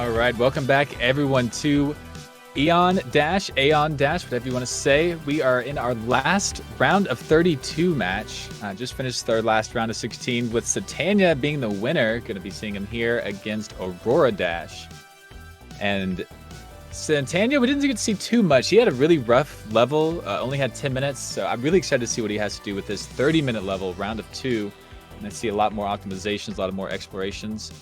All right, welcome back everyone to Aeon Dash, whatever you want to say. We are in our last round of 32 match. Just finished our last round of 16 with Satanya being the winner. Going to be seeing him here against Auroradash. And Satanya, we didn't get to see too much. He had a really rough level, only had 10 minutes. So I'm really excited to see what he has to do with this 30-minute level, round of 2. And I see a lot more optimizations, a lot of more explorations.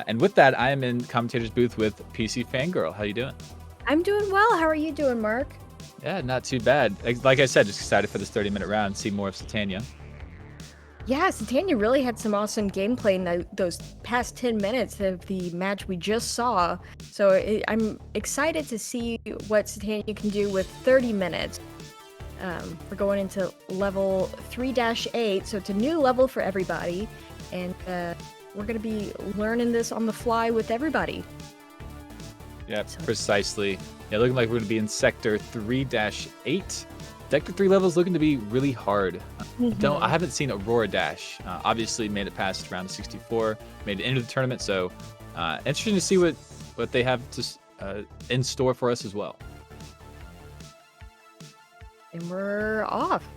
And with that, I am in Commentators booth with Pcfangirl. How you doing? I'm doing well. How are you doing, Mark? Yeah, not too bad. Like I said, just excited for this 30-minute round, see more of Satanya. Yeah, Satanya really had some awesome gameplay in those past 10 minutes of the match we just saw. So I'm excited to see what Satanya can do with 30 minutes. We're going into level 3-8, so it's a new level for everybody. And we're going to be learning this on the fly with everybody. Yeah, precisely. Yeah, looking like we're going to be in Sector 3-8. Sector 3 level is looking to be really hard. I haven't seen Auroradash. Obviously made it past round of 64, made it into the tournament, so interesting to see what they have to in store for us as well. And we're off.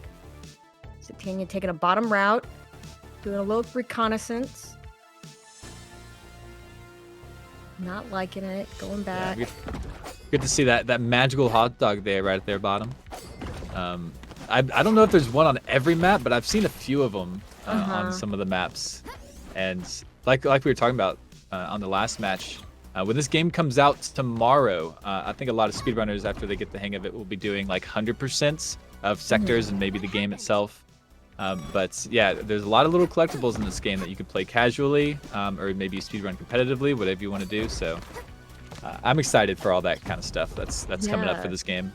Satanya taking a bottom route, doing a little reconnaissance. Not liking it, going back. Yeah, good to see that magical hot dog there, right at their bottom. I don't know if there's one on every map, but I've seen a few of them on some of the maps. And like we were talking about on the last match, when this game comes out tomorrow, I think a lot of speedrunners, after they get the hang of it, will be doing like 100% of sectors and maybe the game itself. But yeah, there's a lot of little collectibles in this game that you can play casually, or maybe speedrun competitively, whatever you want to do. So I'm excited for all that kind of stuff that's coming up for this game.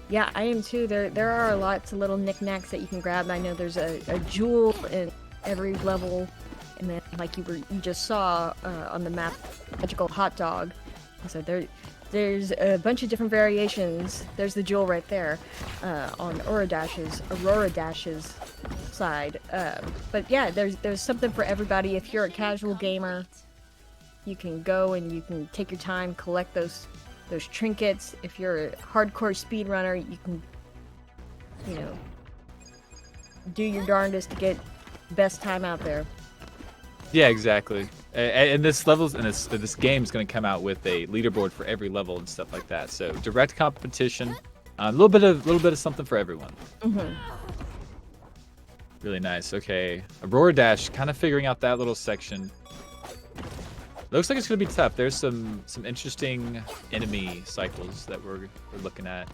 Yeah, I am too. There are lots of little knickknacks that you can grab. I know there's a jewel in every level, and then like you just saw on the map, magical hot dog. So there's a bunch of different variations. There's the jewel right there on Auroradash's side. But yeah, there's something for everybody. If you're a casual gamer, you can go and you can take your time, collect those trinkets. If you're a hardcore speedrunner, you can, do your darndest to get the best time out there. Yeah, exactly. And this game's going to come out with a leaderboard for every level and stuff like that. So direct competition, a little bit of something for everyone. Really nice. Okay, Auroradash kind of figuring out that little section. Looks like it's going to be tough. There's some interesting enemy cycles that we're looking at.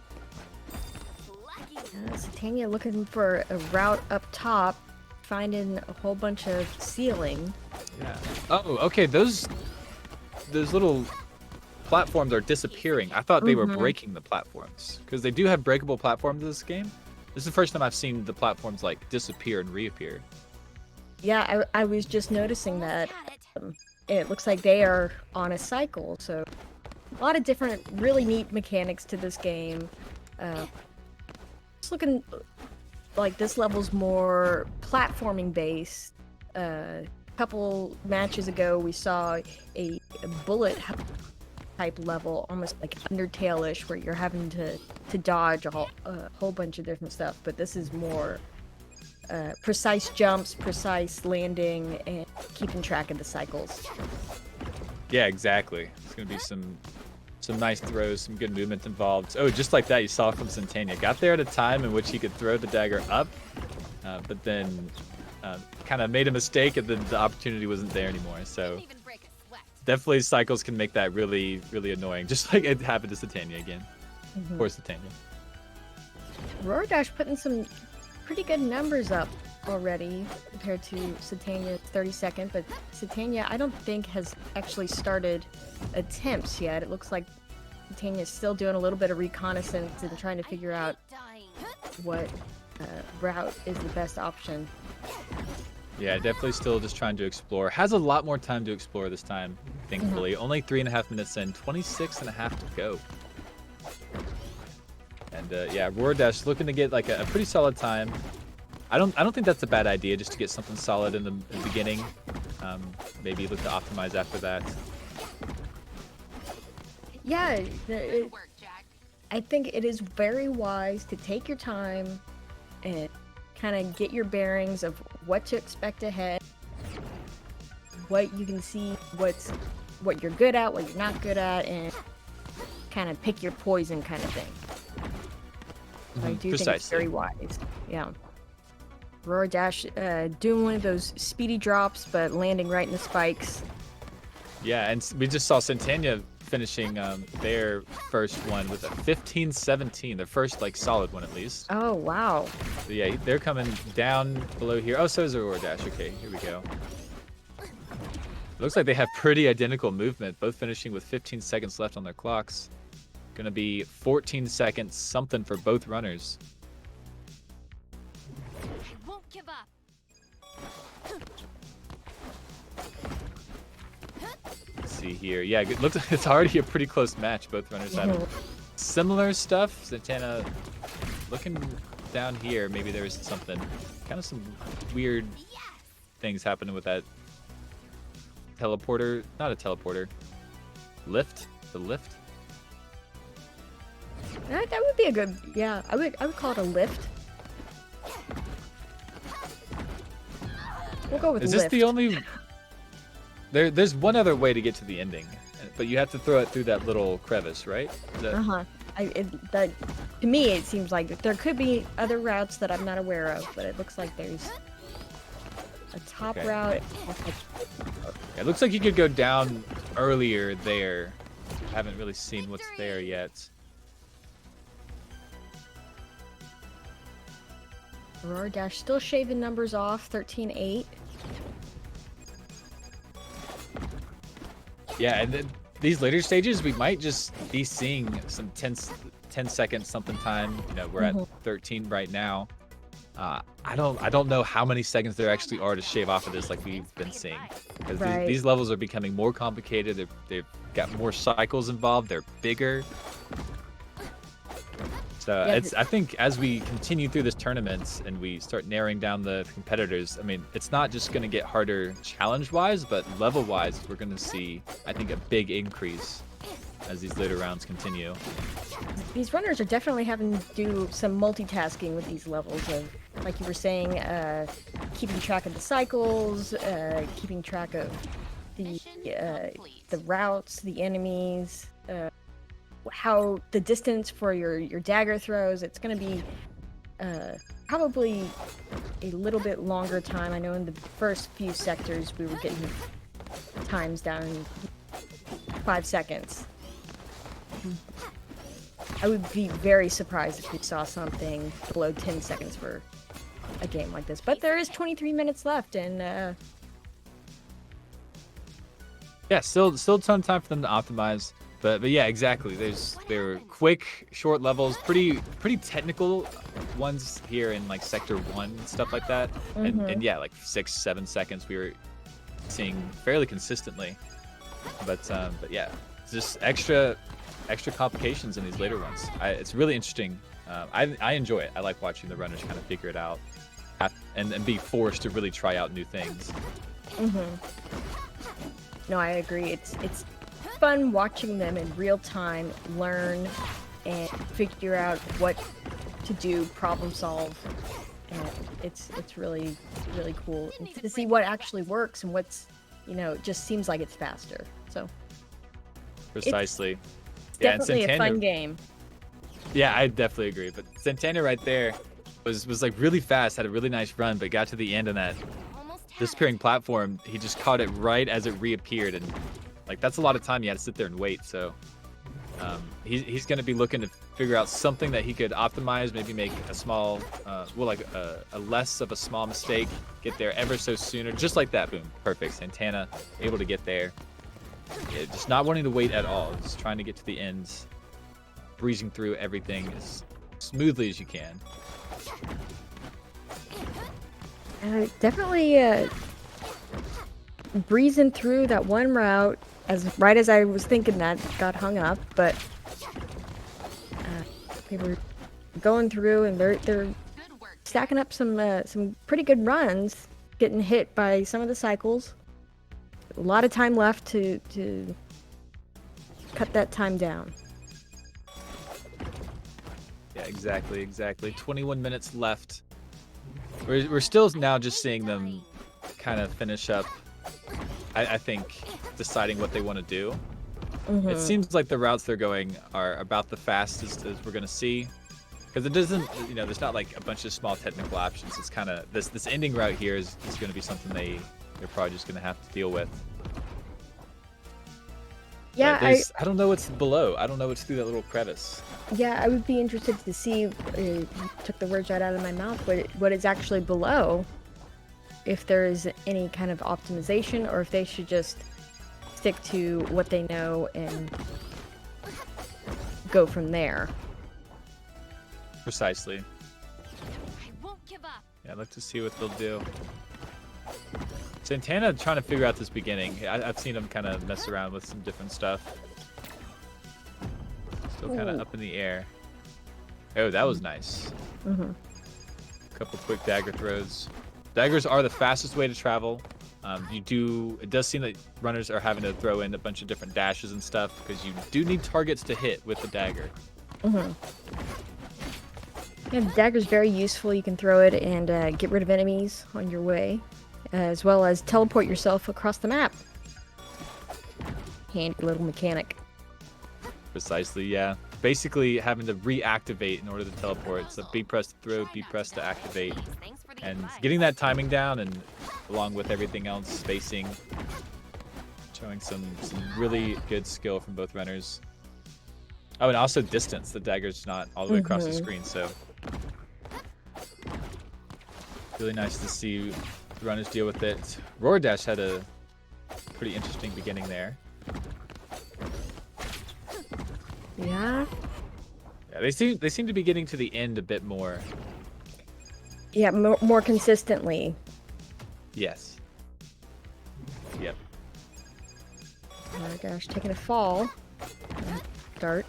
Satanya looking for a route up top, finding a whole bunch of ceiling. Yeah. Oh, okay. Those little platforms are disappearing. I thought they were breaking the platforms, because they do have breakable platforms in this game. This is the first time I've seen the platforms like disappear and reappear. Yeah, I was just noticing that. It looks like they are on a cycle, so a lot of different really neat mechanics to this game. It's looking like this level's more platforming based. A couple matches ago we saw a bullet type level, almost like Undertale-ish, where you're having to dodge a whole bunch of different stuff, but this is more precise jumps, precise landing, and keeping track of the cycles. Yeah, exactly. It's going to be some nice throws, some good movement involved. Oh, just like that, you saw from Satanya. Got there at a time in which he could throw the dagger up, but then kind of made a mistake, and then the opportunity wasn't there anymore. So definitely cycles can make that really, really annoying, just like it happened to Satanya again. Poor Satanya. Auroradash putting some pretty good numbers up already compared to Satanya's 32nd, but Satanya I don't think has actually started attempts yet. It looks like Satanya's still doing a little bit of reconnaissance and trying to figure out what route is the best option. Yeah, definitely still just trying to explore. Has a lot more time to explore this time, thankfully. Only 3.5 minutes in, 26.5 to go. And yeah, Auroradash looking to get like a pretty solid time. I don't think that's a bad idea, just to get something solid in the beginning. Maybe look to optimize after that. Yeah, Good work, Jack. I think it is very wise to take your time and kind of get your bearings of what to expect ahead, what you can see, what you're good at, what you're not good at, and kind of pick your poison kind of thing. I do think it's very wise. Yeah. Auroradash doing one of those speedy drops, but landing right in the spikes. Yeah, and we just saw Satanya finishing their first one with a 15-17, their first like solid one at least. Oh wow. So yeah, they're coming down below here. Oh, so is Auroradash. Okay, here we go. Looks like they have pretty identical movement, both finishing with 15 seconds left on their clocks. Gonna be 14 seconds something for both runners. I won't give up. Let's see here. Yeah, it looks like it's already a pretty close match. Both runners having similar stuff. Satanya looking down here. Maybe there was something, kind of some weird things happening with that teleporter. Not a teleporter. Lift. The lift. That would be a good. Yeah, I would call it a lift. We'll go with Is lift. this the only? There's one other way to get to the ending, but you have to throw it through that little crevice, right? That to me it seems like there could be other routes that I'm not aware of, but it looks like there's a top route. It looks like you could go down earlier there. Haven't really seen what's there yet. Auroradash still shaving numbers off, 13-8. Yeah, and then these later stages, we might just be seeing some 10 second something time. You know, we're at 13 right now. I don't know how many seconds there actually are to shave off of this, like we've been seeing, because these levels are becoming more complicated. They've got more cycles involved. They're bigger. So I think as we continue through this tournament and we start narrowing down the competitors, I mean, it's not just going to get harder challenge-wise, but level-wise, we're going to see, I think, a big increase as these later rounds continue. These runners are definitely having to do some multitasking with these levels of, like you were saying, keeping track of the cycles, keeping track of the routes, the enemies, how the distance for your dagger throws. It's going to be probably a little bit longer time. I know in the first few sectors we were getting times down 5 seconds. I would be very surprised if we saw something below 10 seconds for a game like this. But there is 23 minutes left, and yeah, still a ton of time for them to optimize. But yeah, exactly. They're quick, short levels, pretty technical ones here in like Sector 1 and stuff like that. And yeah, like 6-7 seconds we were seeing fairly consistently. But yeah, just extra complications in these later ones. It's really interesting. I enjoy it. I like watching the runners kind of figure it out and be forced to really try out new things. No, I agree. It's fun watching them in real time learn and figure out what to do, problem solve, and it's really cool to see what actually works and what's, you know, just seems like it's faster. So precisely. It's definitely a fun game. Yeah, I definitely agree. But Satanya right there was like really fast, had a really nice run, but got to the end on that disappearing platform. He just caught it right as it reappeared, and like that's a lot of time you had to sit there and wait. So he's going to be looking to figure out something that he could optimize, maybe make a small, a less of a small mistake, get there ever so sooner, just like that. Boom, perfect. Satanya able to get there. Yeah, just not wanting to wait at all, just trying to get to the end, breezing through everything as smoothly as you can. Definitely breezing through that one route right as I was thinking that got hung up, but they were going through and they're stacking up some pretty good runs, getting hit by some of the cycles. A lot of time left to cut that time down. Yeah, exactly. 21 minutes left. We're still now just seeing them kind of finish up, I think, deciding what they want to do. It seems like the routes they're going are about the fastest as we're going to see. Because it doesn't, there's not like a bunch of small technical options. It's kind of, this ending route here is going to be something they're probably just going to have to deal with. Yeah, I don't know what's below. I don't know what's through that little crevice. Yeah, I would be interested to see, you took the words right out of my mouth, what is actually below. If there is any kind of optimization, or if they should just stick to what they know and go from there. Precisely. I won't give up. Yeah, I'd like to see what they'll do. Satanya trying to figure out this beginning. I've seen him kind of mess around with some different stuff. Still kind of up in the air. Oh, that was nice. A couple quick dagger throws. Daggers are the fastest way to travel. It does seem that runners are having to throw in a bunch of different dashes and stuff because you do need targets to hit with the dagger. Yeah, the dagger's very useful. You can throw it and get rid of enemies on your way, as well as teleport yourself across the map. Handy little mechanic. Precisely, yeah. Basically having to reactivate in order to teleport. So B press to throw, B press to activate. Thanks for the And advice. getting that timing down, and along with everything else, spacing, showing some really good skill from both runners. Oh, and also distance. The dagger's not all the way across the screen, so really nice to see the runners deal with it. Auroradash had a pretty interesting beginning there. Yeah. Yeah, they seem to be getting to the end a bit more. Yeah, more consistently. Yes. Yep. Oh my gosh, taking a fall. Start.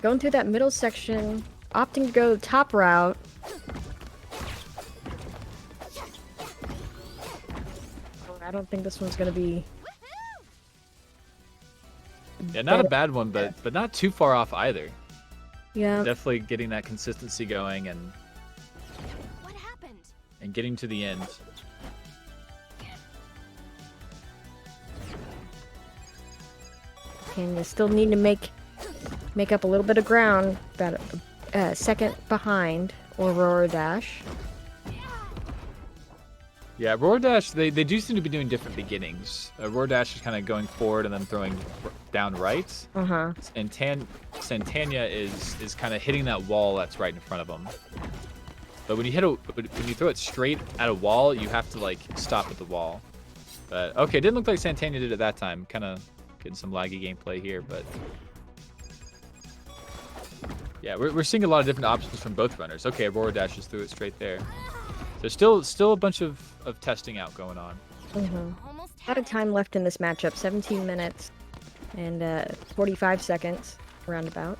Going through that middle section, opting to go the top route. I don't think this one's gonna be. Yeah, not a bad one, but not too far off either. Yeah. Definitely getting that consistency going and What happened? getting to the end. And you still need to make up a little bit of ground. About a second behind Auroradash. Yeah, Auroradash, they do seem to be doing different beginnings. Auroradash is kind of going forward and then throwing down right. And Satanya is kind of hitting that wall that's right in front of him. But when you throw it straight at a wall, you have to like stop at the wall. But okay, it didn't look like Satanya did it that time. Kind of getting some laggy gameplay here, but yeah, we're seeing a lot of different options from both runners. Okay, Auroradash just threw it straight there. So still a bunch of testing out going on. Almost A lot of time left in this matchup. 17 minutes and 45 seconds, roundabout.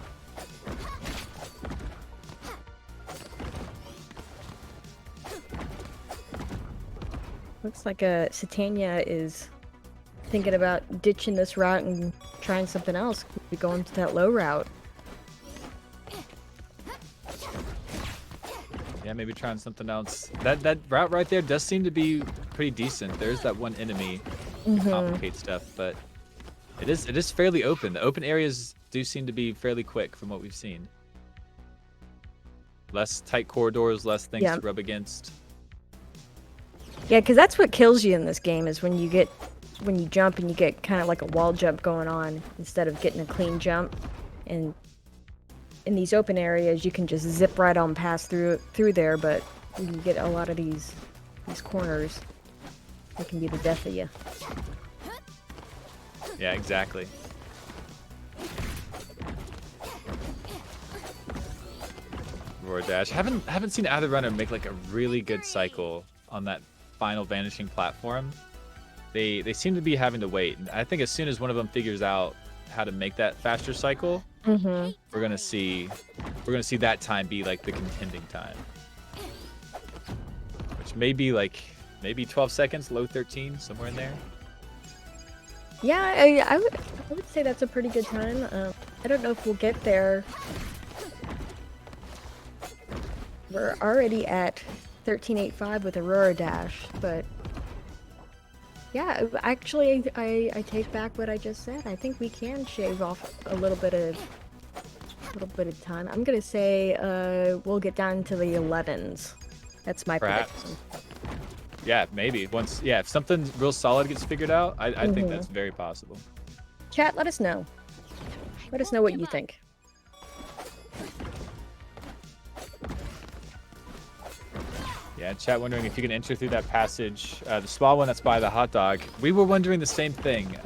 Looks like Satanya is thinking about ditching this route and trying something else. Could be going to that low route. Yeah, maybe trying something else. That route right there does seem to be pretty decent. There's that one enemy to complicate stuff, but it is fairly open. The open areas do seem to be fairly quick from what we've seen. Less tight corridors, less things to rub against. Yeah, because that's what kills you in this game is when you jump and you get kind of like a wall jump going on instead of getting a clean jump. And in these open areas, you can just zip right on past through there, but when you get a lot of these corners, it can be the death of you. Yeah, exactly. Auroradash. Haven't seen either runner make like a really good cycle on that final vanishing platform. They seem to be having to wait, and I think as soon as one of them figures out how to make that faster cycle, we're gonna see that time be like the contending time, which may be like maybe 12 seconds, low 13, somewhere in there. Yeah, I would say that's a pretty good time. I don't know if we'll get there. We're already at 13.85 with Auroradash, but yeah, actually, I take back what I just said. I think we can shave off a little bit of time. I'm gonna say we'll get down to the 11s. That's my Perhaps. prediction. Yeah, maybe. Once, yeah, if something real solid gets figured out, I think that's very possible. Chat, let us know. Let us know what you think. Yeah, chat wondering if you can enter through that passage, the small one that's by the hot dog. We were wondering the same thing.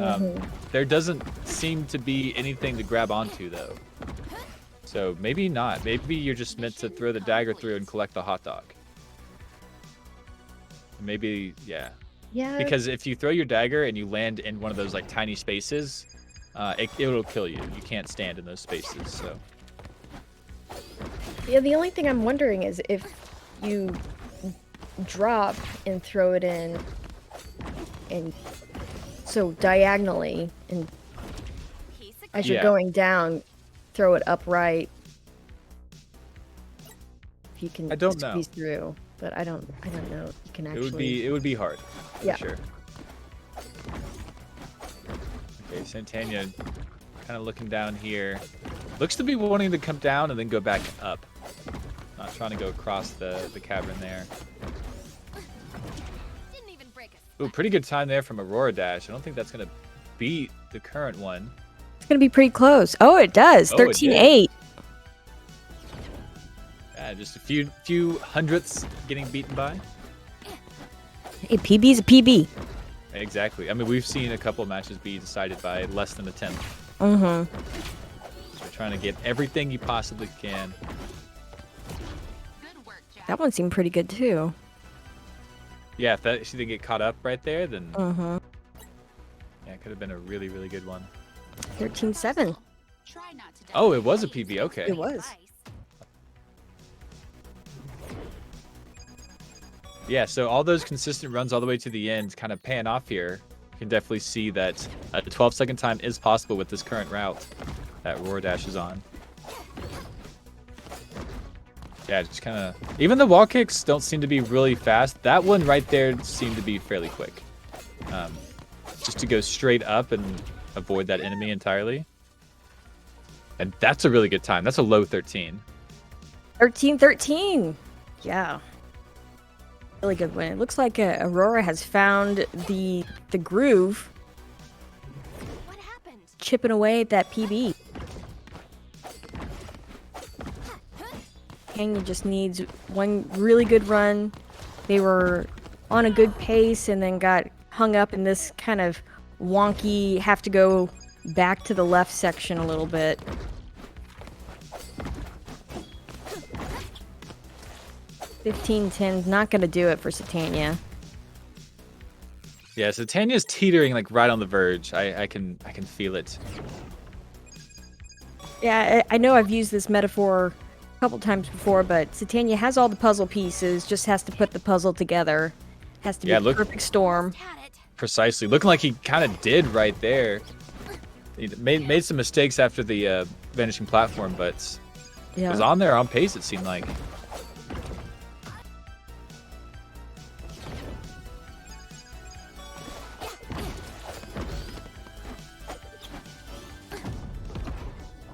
There doesn't seem to be anything to grab onto, though. So maybe not. Maybe you're just meant to throw the dagger through and collect the hot dog. Maybe, yeah. Yeah. Because if you throw your dagger and you land in one of those like tiny spaces, it'll kill you. You can't stand in those spaces. So. Yeah, the only thing I'm wondering is if you drop and throw it in, and so diagonally, and as you're going down, throw it upright. If you can squeeze through, but I don't know. You can actually. It would be hard. Yeah. For sure. Okay, Satanya, kind of looking down here. Looks to be wanting to come down and then go back up. Not trying to go across the cavern there. Ooh, pretty good time there from Auroradash. I don't think that's gonna beat the current one. It's gonna be pretty close. Oh, it does. 13.8. Yeah, just a few hundredths getting beaten by. A PB's a PB. Exactly. I mean, we've seen a couple matches be decided by less than a tenth. Mm-hmm. So we're trying to get everything you possibly can. That one seemed pretty good too. Yeah, if she didn't get caught up right there, then yeah, it could have been a really, really good one. 13.7. Oh, it was a PB. Okay. It was. Yeah, so all those consistent runs all the way to the end kind of paying off here. You can definitely see that a 12-second time is possible with this current route that Auroradash is on. Yeah, just kind of... Even the wall kicks don't seem to be really fast. That one right there seemed to be fairly quick. Just to go straight up and avoid that enemy entirely. And that's a really good time. That's a low 13. 13.13. Yeah. Really good win. It looks like Aurora has found the groove. What happened? Chipping away at that PB. Tanya just needs one really good run. They were on a good pace and then got hung up in this kind of wonky, have to go back to the left section a little bit. $15.10's not going to do it for Satanya. Yeah, Satanya's teetering like right on the verge. I can feel it. Yeah, I know I've used this metaphor a couple times before, but Satanya has all the puzzle pieces, just has to put the puzzle together. Has to be a perfect storm. Precisely. Looking like he kind of did right there. He made some mistakes after the vanishing platform, but was on there on pace, it seemed like.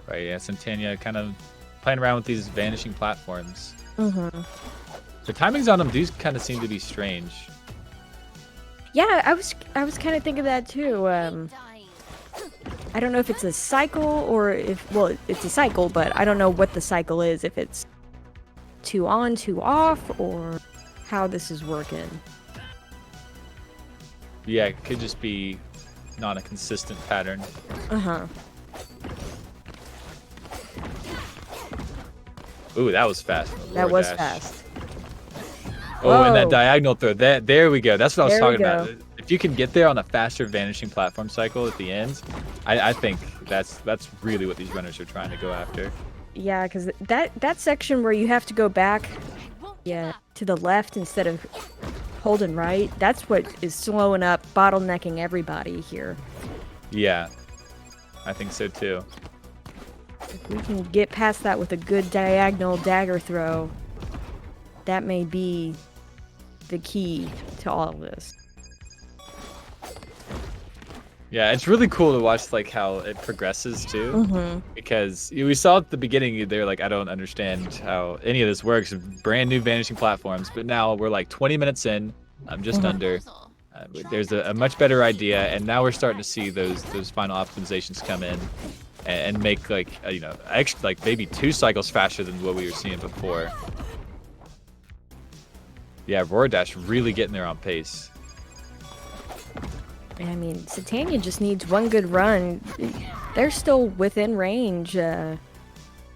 Right, yeah, Satanya kind of playing around with these vanishing platforms. Mm-hmm. The timings on them do kind of seem to be strange. Yeah, I was kind of thinking that too. I don't know if it's a cycle or if, well, it's a cycle, but I don't know what the cycle is, if it's 2 on, 2 off, or how this is working. Yeah, it could just be not a consistent pattern. Uh-huh. Ooh, that was fast. That was fast. Oh, and that diagonal throw. There we go. That's what I was talking go. about. If you can get there on a faster vanishing platform cycle at the end, I think that's really what these runners are trying to go after. Yeah, because that section where you have to go back, to the left instead of holding right, that's what is slowing up, bottlenecking everybody here. Yeah, I think so too. If we can get past that with a good diagonal dagger throw, that may be the key to all of this. Yeah, it's really cool to watch like how it progresses too, because we saw at the beginning they're like, I don't understand how any of this works. Brand new vanishing platforms, but now we're like 20 minutes in. I'm just under. There's a much better idea, and now we're starting to see those final optimizations come in and make like you know, extra, like maybe 2 cycles faster than what we were seeing before. Yeah, Auroradash really getting there on pace. I mean, Satanya just needs one good run. They're still within range,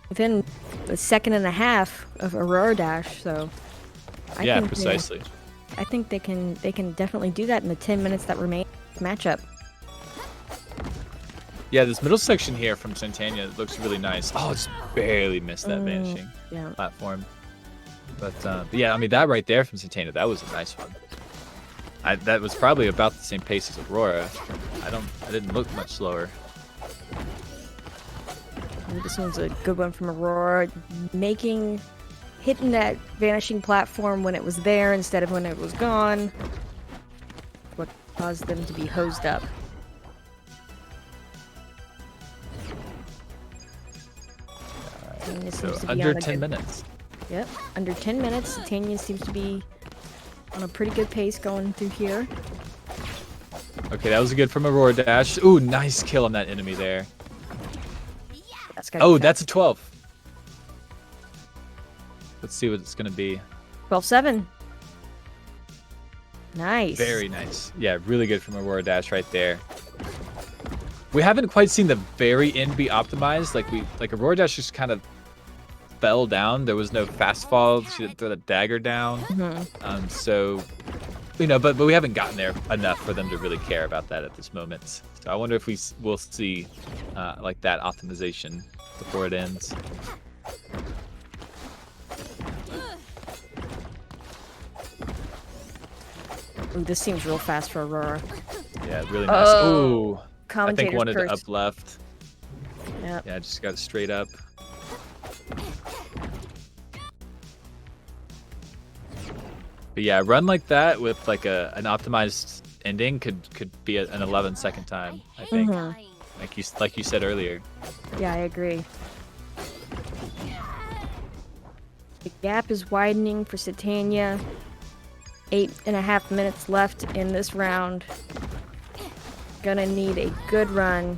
within a second and a half of Auroradash, so I Yeah, think precisely. I think they can definitely do that in the 10 minutes that remain matchup. Yeah, this middle section here from Satanya looks really nice. Oh, just barely missed that vanishing platform. But yeah, I mean, that right there from Satanya, that was a nice one. That was probably about the same pace as Aurora. I didn't look much slower. This one's a good one from Aurora, hitting that vanishing platform when it was there instead of when it was gone. What caused them to be hosed up. So under 10 minutes. Yep, under 10 minutes. Satanya seems to be on a pretty good pace going through here. Okay, that was good from Auroradash. Ooh, nice kill on that enemy there. Oh, that's a 12. Let's see what it's gonna be. 12-7. Nice. Very nice. Yeah, really good from Auroradash right there. We haven't quite seen the very end be optimized. Like Auroradash just kind of fell down. There was no fast fall. She didn't throw the dagger down. So, you know, but we haven't gotten there enough for them to really care about that at this moment. So I wonder if we'll see like that optimization before it ends. Ooh, this seems real fast for Aurora. Yeah, really nice. Ooh, I think wanted first. up left. Yep. Yeah, just got it straight up. But yeah, a run like that with like an optimized ending could be an 11-second time, I think. Like you said earlier. Yeah, I agree. The gap is widening for Satanya. 8.5 minutes left in this round. Gonna need a good run.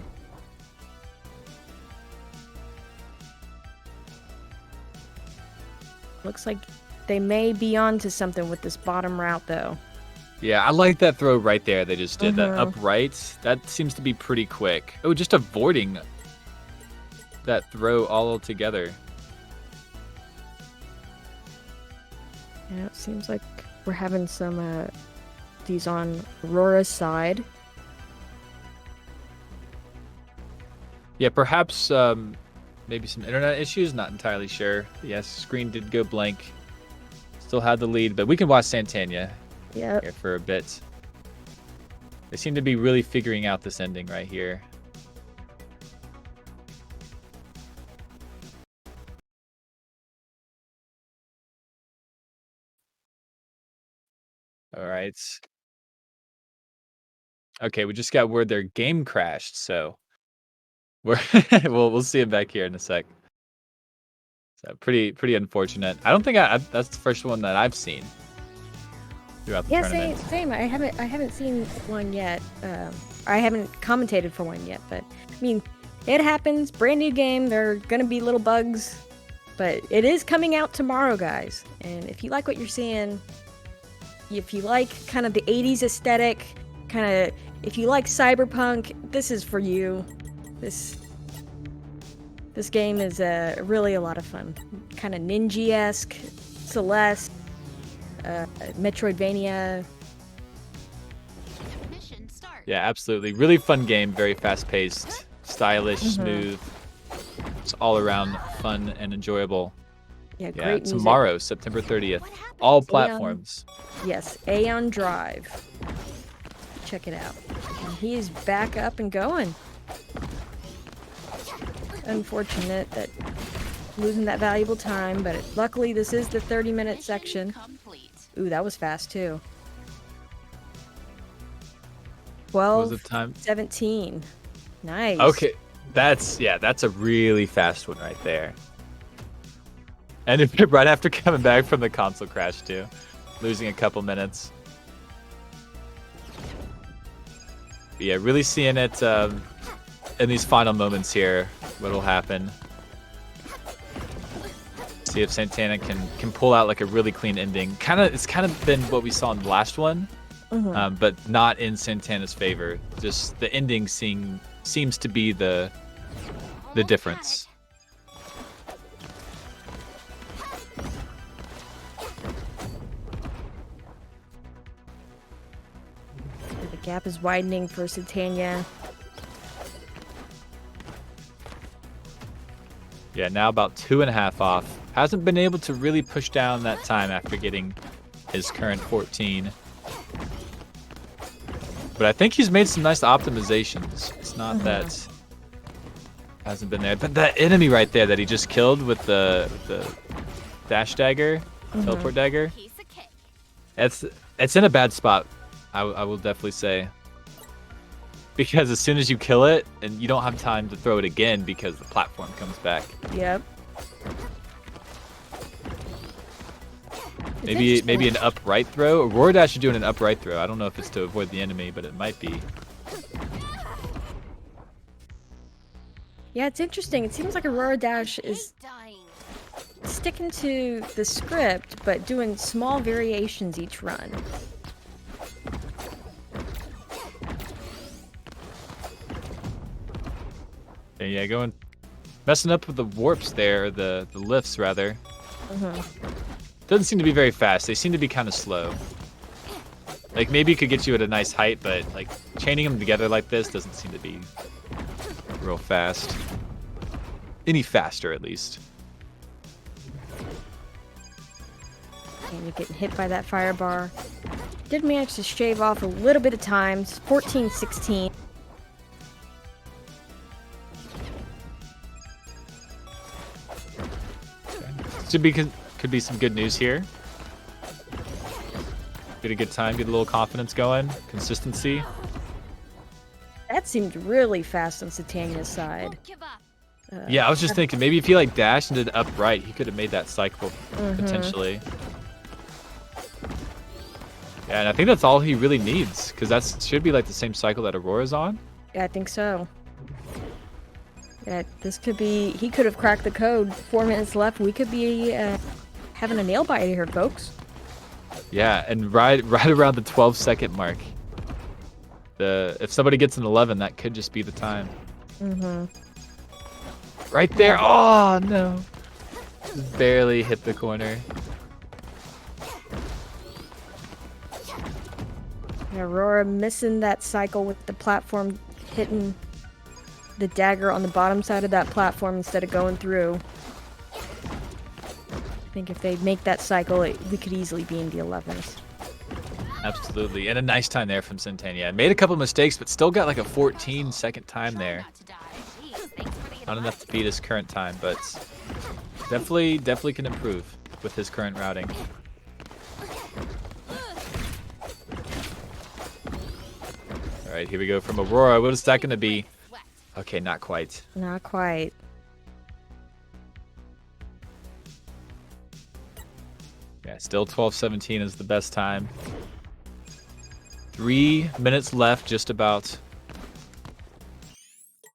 Looks like they may be onto something with this bottom route, though. Yeah, I like that throw right there they just did. That upright, that seems to be pretty quick. Oh, just avoiding that throw all together. Yeah, it seems like we're having some these on Aurora's side. Yeah, perhaps maybe some internet issues, not entirely sure. Yes, screen did go blank. Still had the lead, but we can watch Satanya here for a bit. They seem to be really figuring out this ending right here. All right. Okay, we just got word their game crashed, so we're we'll see him back here in a sec. So pretty unfortunate. I don't think that's the first one that I've seen throughout the tournament. Same. I haven't seen one yet. I haven't commentated for one yet, but I mean, it happens. Brand new game. There are gonna be little bugs, but it is coming out tomorrow, guys. And if you like what you're seeing, if you like kind of the 80s aesthetic, if you like cyberpunk, this is for you. This game is really a lot of fun. Kind of ninja-esque, Celeste, Metroidvania. Mission start. Yeah, absolutely. Really fun game. Very fast-paced, stylish, smooth. It's all around fun and enjoyable. Yeah, great music. Tomorrow, September 30th. All platforms. Yes, Aeon Drive. check it out. And he is back up and going. Unfortunate that losing that valuable time, but luckily this is the 30-minute section. Ooh, that was fast too. 12:17. Nice. Okay, that's a really fast one right there. And right after coming back from the console crash too, losing a couple minutes. But yeah, really seeing it in these final moments here, what'll happen. See if Satanya can pull out like a really clean ending. It's kind of been what we saw in the last one, but not in Satanya's favor. Just the ending seems to be the difference. The gap is widening for Satanya. Yeah, now about 2.5 off. Hasn't been able to really push down that time after getting his current 14. But I think he's made some nice optimizations. It's not that hasn't been there. But that enemy right there that he just killed with the dash dagger, teleport dagger, it's in a bad spot, I will definitely say. Because as soon as you kill it, and you don't have time to throw it again because the platform comes back. Yep. Maybe an upright throw. Auroradash is doing an upright throw. I don't know if it's to avoid the enemy, but it might be. Yeah, it's interesting. It seems like Auroradash is sticking to the script, but doing small variations each run. Yeah, messing up with the warps there, the lifts rather. Doesn't seem to be very fast. They seem to be kind of slow. Like maybe it could get you at a nice height, but like chaining them together like this doesn't seem to be real fast. Any faster at least. And you're getting hit by that fire bar. Did manage to shave off a little bit of time. 14:16. Could be some good news here. Get a good time, get a little confidence going, consistency. That seemed really fast on Satanya's side. Yeah, I was just thinking maybe if he like dashed and did upright, he could have made that cycle potentially. Yeah, and I think that's all he really needs because that should be like the same cycle that Aurora's on. Yeah, I think so. Yeah, this could be. He could have cracked the code. 4 minutes left. We could be having a nail biter here, folks. Yeah, and right around the 12-second mark. If somebody gets an 11, that could just be the time. Right there. Oh no! Just barely hit the corner. Aurora missing that cycle with the platform hitting the dagger on the bottom side of that platform instead of going through. I think if they make that cycle, we could easily be in the 11s. Absolutely, and a nice time there from Satanya. Made a couple mistakes, but still got like a 14-second time there. Not enough to beat his current time, but definitely can improve with his current routing. All right, here we go from Aurora. What is that going to be? Okay, not quite. Not quite. Yeah, still 12:17 is the best time. 3 minutes left, just about.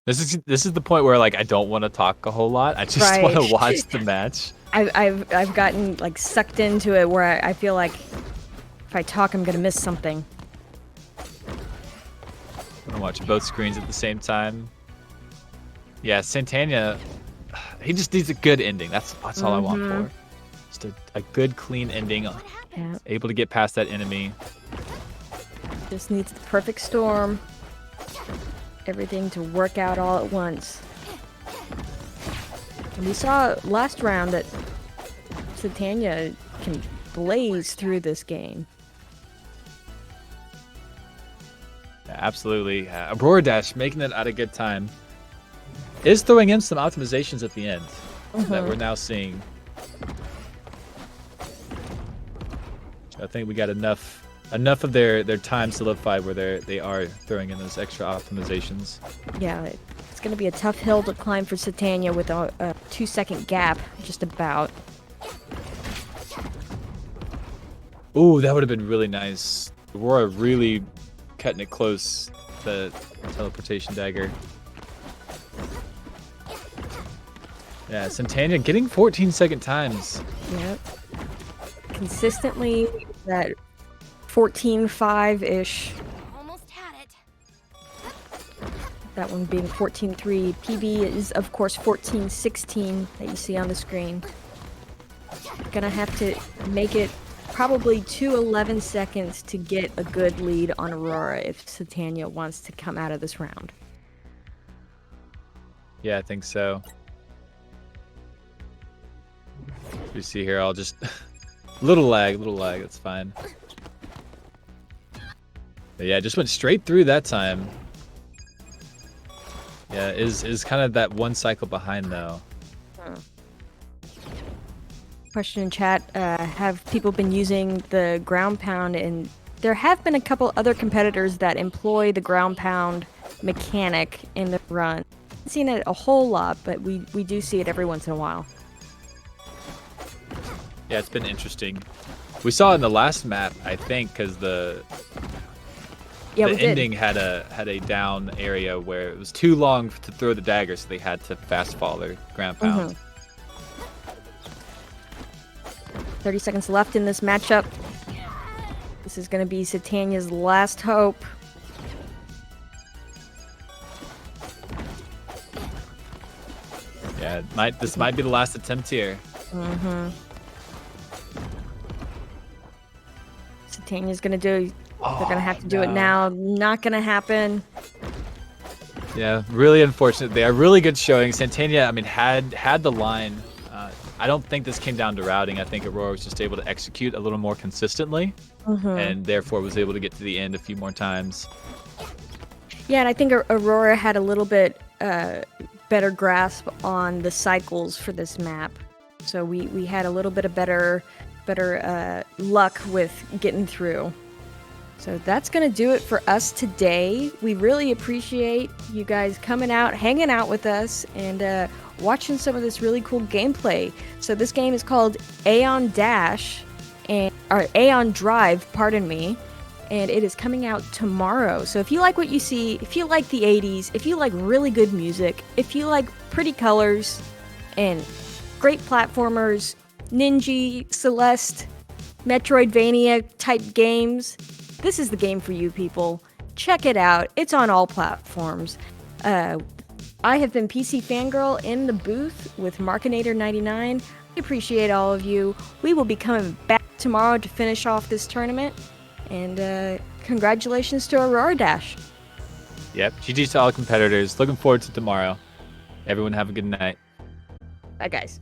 This is the point where like I don't want to talk a whole lot. I just want to watch the match. I've gotten like sucked into it where I feel like if I talk, I'm gonna miss something. I'm gonna watch both screens at the same time. Yeah, Satanya, he just needs a good ending. That's all I want for. Just a good, clean ending. Yeah. Able to get past that enemy. Just needs the perfect storm. Everything to work out all at once. And we saw last round that Satanya can blaze through this game. Yeah, absolutely. Auroradash making it at a good time. Is throwing in some optimizations at the end that we're now seeing. I think we got enough of their time solidified where they are throwing in those extra optimizations. Yeah, it's going to be a tough hill to climb for Satanya with a 2-second gap, just about. Ooh, that would have been really nice. Aurora really cutting it close to the teleportation dagger. Yeah, Satanya getting 14-second times. Yep. Consistently that 14.5-ish. Almost had it. That one being 14.3. PB is, of course, 14.16 that you see on the screen. Gonna have to make it probably 2:11 seconds to get a good lead on Aurora if Satanya wants to come out of this round. Yeah, I think so. You see here, I'll just little lag, that's fine. But yeah, just went straight through that time. Yeah, is kind of that one cycle behind though. Question in chat, have people been using the ground pound? And there have been a couple other competitors that employ the ground pound mechanic in the run. Haven't seen it a whole lot, but we do see it every once in a while. Yeah, it's been interesting. We saw in the last map, I think, because the ending had a down area where it was too long to throw the dagger, so they had to fast fall their ground pound. 30 seconds left in this matchup. This is going to be Satanya's last hope. Yeah, this might be the last attempt here. Satanya's going to do... they're going to have to do it now. Not going to happen. Yeah, really unfortunate. They are really good showing. Satanya, I mean, had the line. I don't think this came down to routing. I think Aurora was just able to execute a little more consistently, and therefore was able to get to the end a few more times. Yeah, and I think Aurora had a little bit better grasp on the cycles for this map. So we had a little bit of better luck with getting through. So that's going to do it for us today. We really appreciate you guys coming out, hanging out with us, and watching some of this really cool gameplay. So this game is called Aeon Dash, or Aeon Drive, pardon me, and it is coming out tomorrow. So if you like what you see, if you like the 80s, if you like really good music, if you like pretty colors and great platformers, Ninja, Celeste, Metroidvania type games, this is the game for you people. Check it out. It's on all platforms. I have been Pcfangirl in the booth with Markinator99. I appreciate all of you. We will be coming back tomorrow to finish off this tournament. And congratulations to Auroradash. Yep, GG to all competitors. Looking forward to tomorrow. Everyone have a good night. Bye, guys.